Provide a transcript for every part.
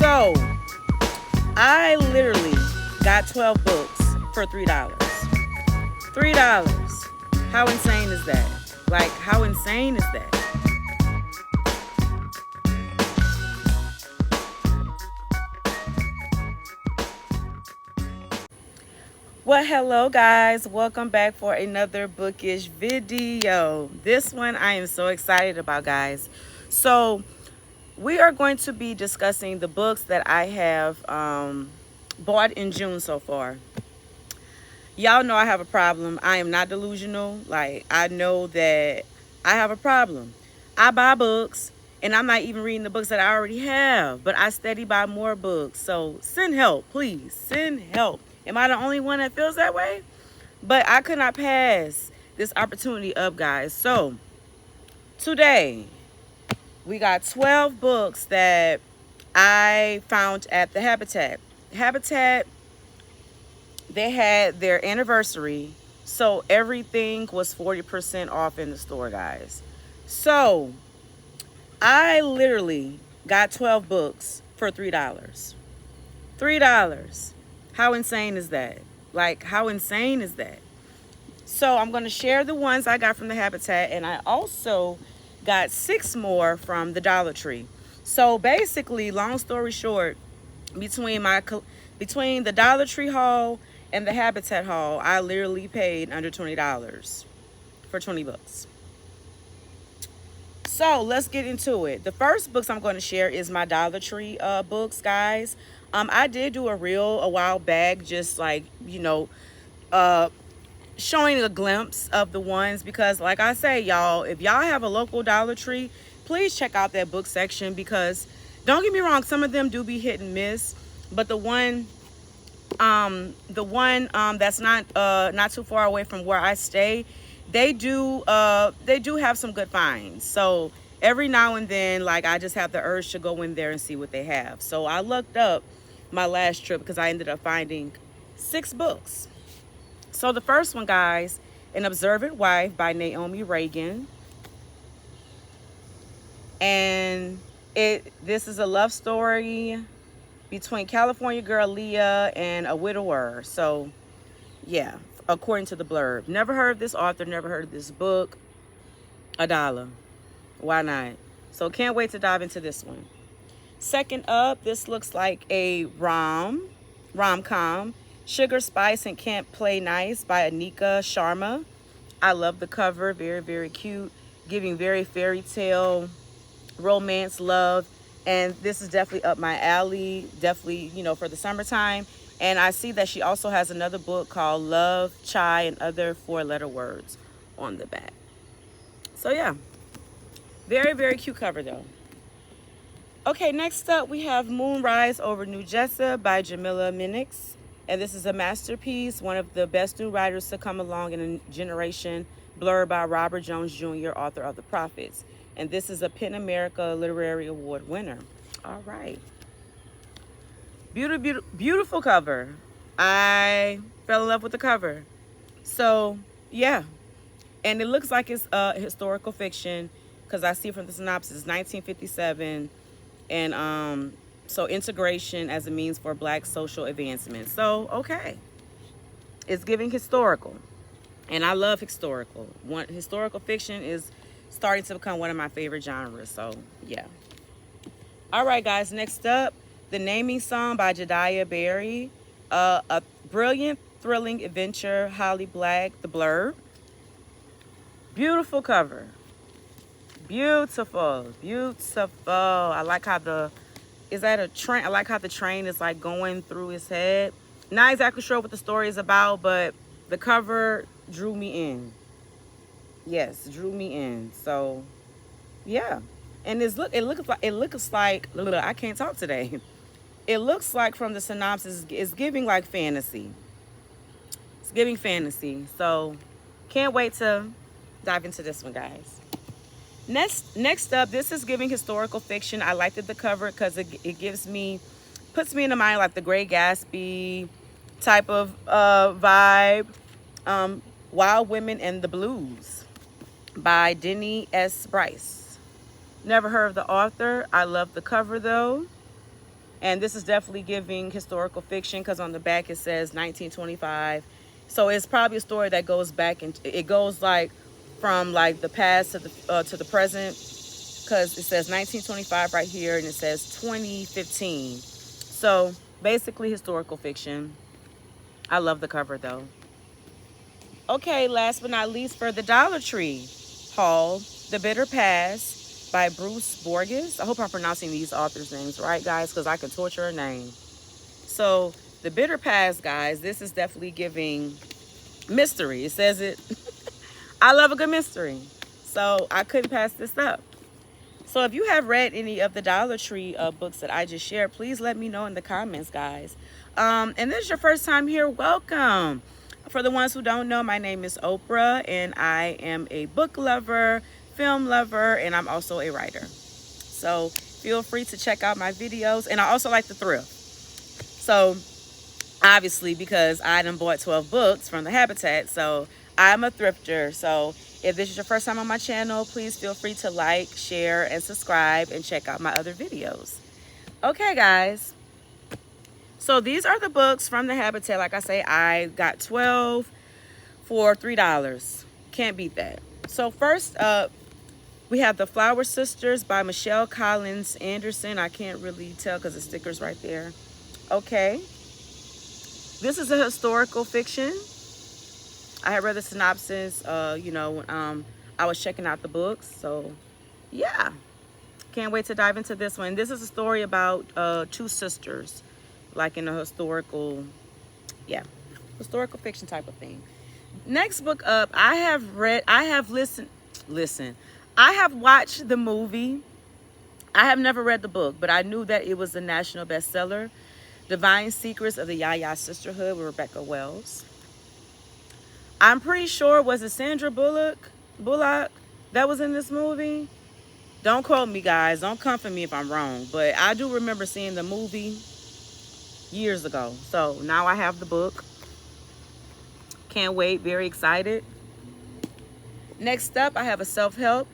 So I literally got 12 books for $3. $3. How insane is that? Like, how insane is that? Well, hello guys. Welcome back for another bookish video. This one I am so excited about, guys. So we are going to be discussing the books that I have bought in June so far. Y'all know I have a problem. I am not delusional. Like, I know that I have a problem. I buy books and I'm not even reading the books that I already have, but I steady buy more books. So send help, please. Send help. Am I the only one that feels that way? But I could not pass this opportunity up, guys. So today we got 12 books that I found at the Habitat. Habitat, they had their anniversary, so everything was 40% off in the store, guys. So I literally got 12 books for $3. $3. How insane is that? Like, how insane is that? So I'm going to share the ones I got from the Habitat, and I also got 6 more from the Dollar Tree. So basically, long story short, between the Dollar Tree haul and the Habitat haul, I literally paid under $20 for 20 books. So let's get into it. The first books I'm going to share is my Dollar Tree books, guys. I did do a reel a while back, just like, showing a glimpse of the ones, because like I say, y'all, if y'all have a local Dollar Tree, please check out that book section, because don't get me wrong, some of them do be hit and miss, but the one that's not too far away from where I stay, they do have some good finds. So every now and then, like, I just have the urge to go in there and see what they have. So I looked up my last trip because I ended up finding 6 books. So the first one, guys, An Observant Wife by Naomi Reagan. And this is a love story between California girl Leah and a widower. So yeah, according to the blurb. Never heard of this author, never heard of this book. $1. Why not? So can't wait to dive into this one. Second up, this looks like a rom-com. Sugar, Spice, and Can't Play Nice by Anika Sharma. I love the cover. Very, very cute. Giving very fairy tale, romance, love. And this is definitely up my alley. Definitely, for the summertime. And I see that she also has another book called Love, Chai, and Other 4-letter words on the back. So yeah, very, very cute cover though. Okay, next up we have Moonrise Over New Jessa by Jamila Minix. And this is a masterpiece, one of the best new writers to come along in a generation, blurred by Robert Jones Jr., author of The Prophets. And this is a PEN America Literary Award winner. All right. Beautiful cover. I fell in love with the cover. So, yeah. And it looks like it's historical fiction, because I see from the synopsis, 1957. And so integration as a means for Black social advancement. So, okay. It's giving historical. And I love historical. Historical fiction is starting to become one of my favorite genres. So, yeah. All right, guys. Next up, The Naming Song by Jediah Berry. A brilliant, thrilling adventure. Holly Black, the blurb. Beautiful cover. Beautiful. I like how is that a train? I like how the train is like going through his head. Not exactly sure what the story is about, but the cover drew me in. Yes, drew me in. So, yeah. And it looks like I can't talk today. It looks like from the synopsis, it's giving like fantasy. It's giving fantasy. So, can't wait to dive into this one, guys. Next up, this is giving historical fiction. I liked the cover because it puts me in the mind like the Great Gatsby type of vibe. Wild Women and the Blues by Denny S. Bryce. Never heard of the author. I love the cover though. And this is definitely giving historical fiction because on the back it says 1925. So it's probably a story that goes back and it goes like from like the past to the present, because it says 1925 right here and it says 2015. So basically historical fiction. I love the cover though. Okay, last but not least, for the Dollar Tree haul, The Bitter Past by Bruce Borges. I hope I'm pronouncing these authors' names right, guys, because I can torture a name. So, The Bitter Past, guys, this is definitely giving mystery. It says it. I love a good mystery. So, I couldn't pass this up. So, if you have read any of the Dollar Tree books that I just shared, please let me know in the comments, guys. And this is your first time here, welcome. For the ones who don't know, my name is Oprah, and I am a book lover, film lover, and I'm also a writer. So feel free to check out my videos. And I also like to thrift. So obviously, because I done bought 12 books from the Habitat, so I'm a thrifter. So if this is your first time on my channel, please feel free to like, share, and subscribe, and check out my other videos. Okay, guys. So these are the books from the Habitat. Like I say, I got 12 for $3. Can't beat that. So first up, we have The Flower Sisters by Michelle Collins Anderson. I can't really tell because the sticker's right there. Okay. This is a historical fiction. I had read the synopsis, when I was checking out the books. So, yeah. Can't wait to dive into this one. This is a story about two sisters, like in a historical fiction type of thing. Next book up, I have watched the movie. I have never read the book, but I knew that it was a national bestseller. Divine Secrets of the Yaya Sisterhood with Rebecca Wells. I'm pretty sure, was it Sandra Bullock that was in this movie? Don't quote me, guys. Don't come for me if I'm wrong, but I do remember seeing the movie years ago. So now I have the book. Can't wait. Very excited. Next up, I have a self-help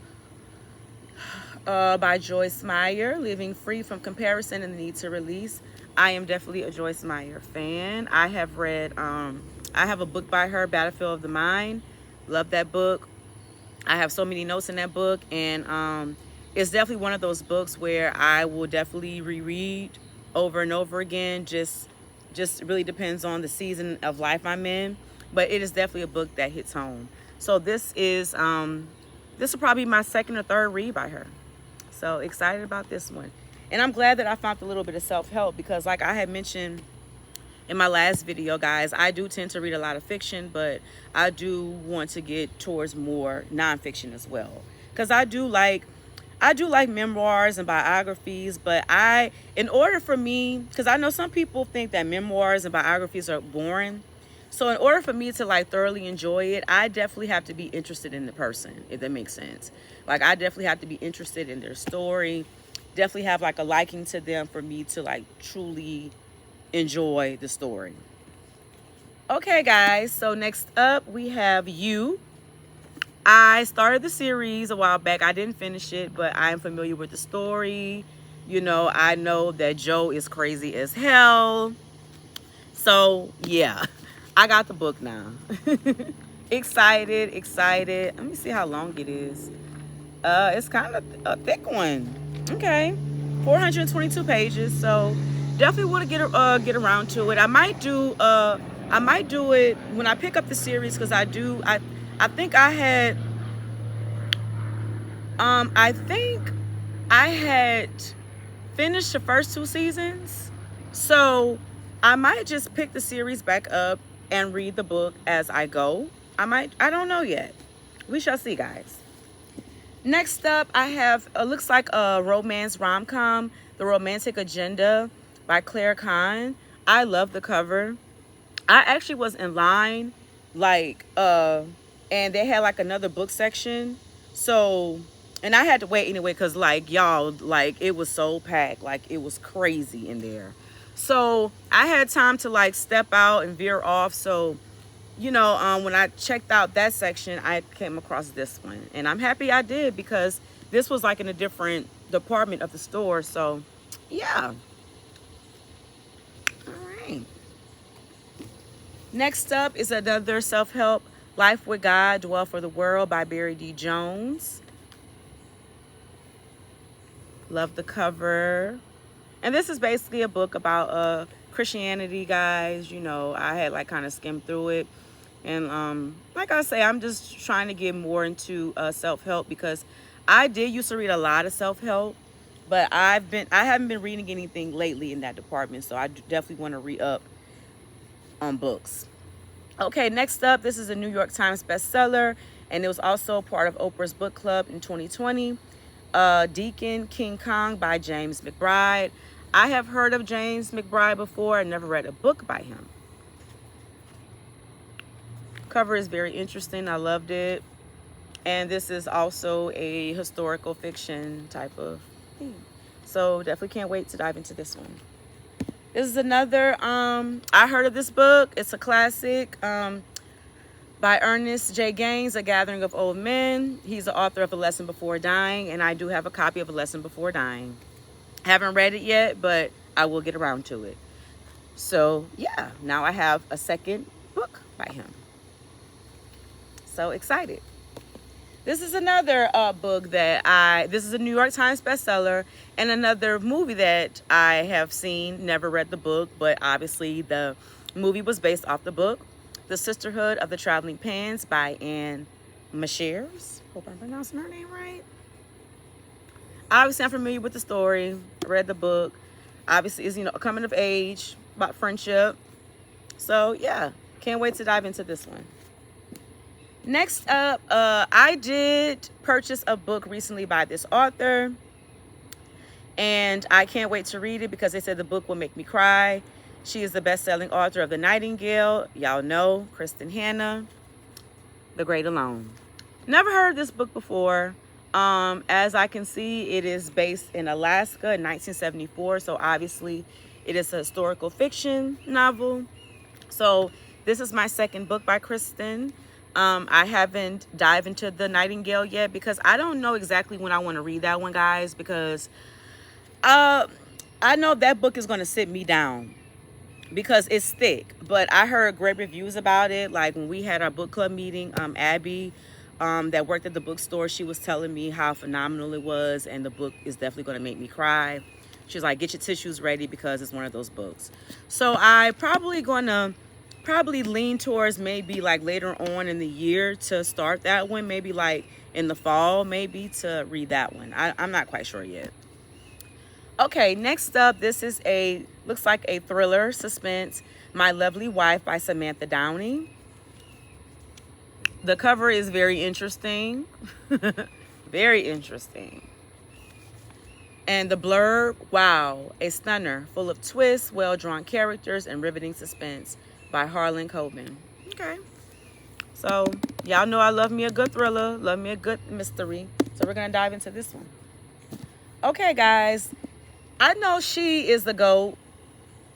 by Joyce Meyer, Living Free from Comparison and the Need to Release. I am definitely a Joyce Meyer fan. I have read, I have a book by her, Battlefield of the Mind. Love that book. I have so many notes in that book, and it's definitely one of those books where I will definitely reread over and over again. Just really depends on the season of life I'm in, but it is definitely a book that hits home. So this will probably be my second or third read by her. So excited about this one. And I'm glad that I found a little bit of self-help, because like I had mentioned in my last video, guys, I do tend to read a lot of fiction, but I do want to get towards more nonfiction as well, because I do like memoirs and biographies. But in order for me, because I know some people think that memoirs and biographies are boring, so in order for me to like thoroughly enjoy it, I definitely have to be interested in the person, if that makes sense. Like I definitely have to be interested in their story, definitely have like a liking to them for me to like truly enjoy the story. Okay, guys, so next up we have You. I started the series a while back. I didn't finish it, but I am familiar with the story. You know, I know that Joe is crazy as hell. So yeah, I got the book now. Excited. Let me see how long it is. It's kind of a thick one. Okay, 422 pages. So definitely want to get around to it. I might do it when I pick up the series, because I think I had finished the first 2 seasons. So I might just pick the series back up and read the book as I go. I don't know yet. We shall see, guys. Next up, I have, looks like a romance rom-com, The Romantic Agenda by Claire Kahn. I love the cover. I actually was in line, and they had like another book section. So, and I had to wait anyway, because like y'all, like it was so packed, like it was crazy in there. So I had time to like step out and veer off. So, when I checked out that section, I came across this one, and I'm happy I did, because this was like in a different department of the store. So yeah, Next up is another self-help, Life with God, Dwell for the World by Barry D. Jones. Love the cover. And this is basically a book about Christianity, guys. You know, I had like kind of skimmed through it. And like I say, I'm just trying to get more into self-help, because I did used to read a lot of self-help, but I haven't been reading anything lately in that department. So I definitely want to re-up on books. Okay, next up, this is a New York Times bestseller, and it was also part of Oprah's book club in 2020. Deacon King Kong by James McBride. I have heard of James McBride before. I never read a book by him. Cover is very interesting. I loved it. And this is also a historical fiction type of thing. So definitely can't wait to dive into this one. This is another, I heard of this book. It's a classic by Ernest J. Gaines, A Gathering of Old Men. He's the author of A Lesson Before Dying, and I do have a copy of A Lesson Before Dying. Haven't read it yet, but I will get around to it. So yeah, now I have a second book by him. So excited. This is another book that this is a New York Times bestseller, and another movie that I have seen, never read the book, but obviously the movie was based off the book. The Sisterhood of the Traveling Pants by Anne Machers. Hope I'm pronouncing her name right. Obviously, I'm familiar with the story. I read the book. Obviously, it's, you know, coming of age, about friendship. So yeah, can't wait to dive into this one. Next up, I did purchase a book recently by this author, and I can't wait to read it because they said the book will make me cry. She is the best-selling author of The Nightingale. Y'all know, Kristen Hanna, The Great Alone. Never heard this book before. As I can see, it is based in Alaska in 1974, so obviously it is a historical fiction novel. So this is my second book by Kristen. I haven't dived into The Nightingale yet because I don't know exactly when I want to read that one, guys, because I know that book is going to sit me down because it's thick. But I heard great reviews about it. Like when we had our book club meeting, Abby that worked at the bookstore, she was telling me how phenomenal it was, and the book is definitely going to make me cry. She's like, get your tissues ready because it's one of those books. So I probably lean towards maybe like later on in the year to start that one, maybe like in the fall, maybe to read that one. I'm not quite sure yet. Okay, next up, this is looks like a thriller suspense, My Lovely Wife by Samantha Downey. The cover is very interesting. Very interesting. And the blurb, wow, a stunner, full of twists, well-drawn characters, and riveting suspense by Harlan Coben. Okay. So, y'all know I love me a good thriller, love me a good mystery. So we're going to dive into this one. Okay, guys. I know she is the GOAT.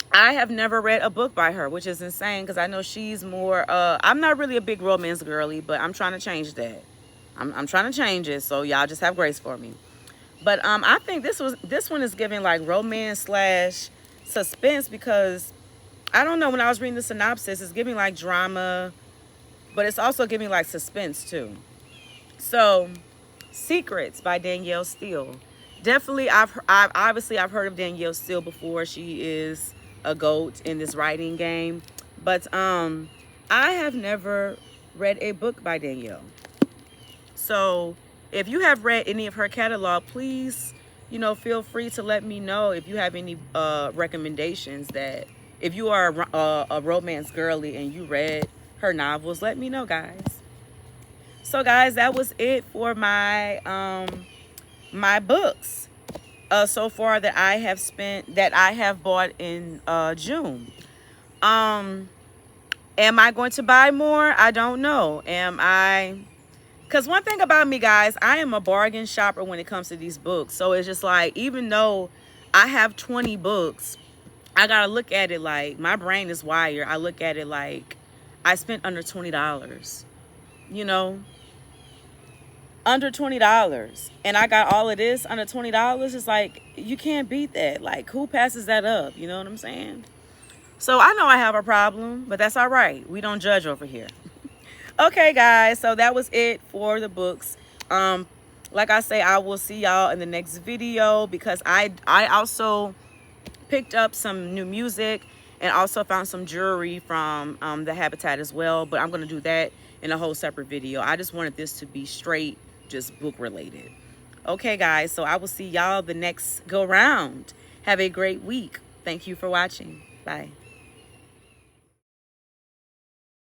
I have never read a book by her, which is insane because I know she's more, I'm not really a big romance girly, but I'm trying to change that. I'm trying to change it, so y'all just have grace for me. But I think this one is giving like romance / suspense because I don't know, when I was reading the synopsis, it's giving like drama, but it's also giving like suspense too. So, Secrets by Danielle Steele. Definitely, I've heard of Danielle Steele before. She is a GOAT in this writing game, but I have never read a book by Danielle. So if you have read any of her catalog, please, you know, feel free to let me know if you have any recommendations. That if you are a romance girly and you read her novels, let me know, guys. So guys, that was it for my my books so far that I have bought in June. Am I going to buy more? I don't know. Because one thing about me, guys, I am a bargain shopper when it comes to these books. So it's just like, even though I have 20 books, I gotta look at it like, my brain is wired. I look at it like I spent under $20, you know, under $20, and I got all of this under $20. It's like, you can't beat that. Like, who passes that up? You know what I'm saying? So I know I have a problem, but that's all right. We don't judge over here. Okay, guys, so that was it for the books. Like I say, I will see y'all in the next video, because I also picked up some new music and also found some jewelry from the Habitat as well, but I'm going to do that in a whole separate video. I just wanted this to be straight just book related. Okay, guys, so I will see y'all the next go round. Have a great week. Thank you for watching. Bye.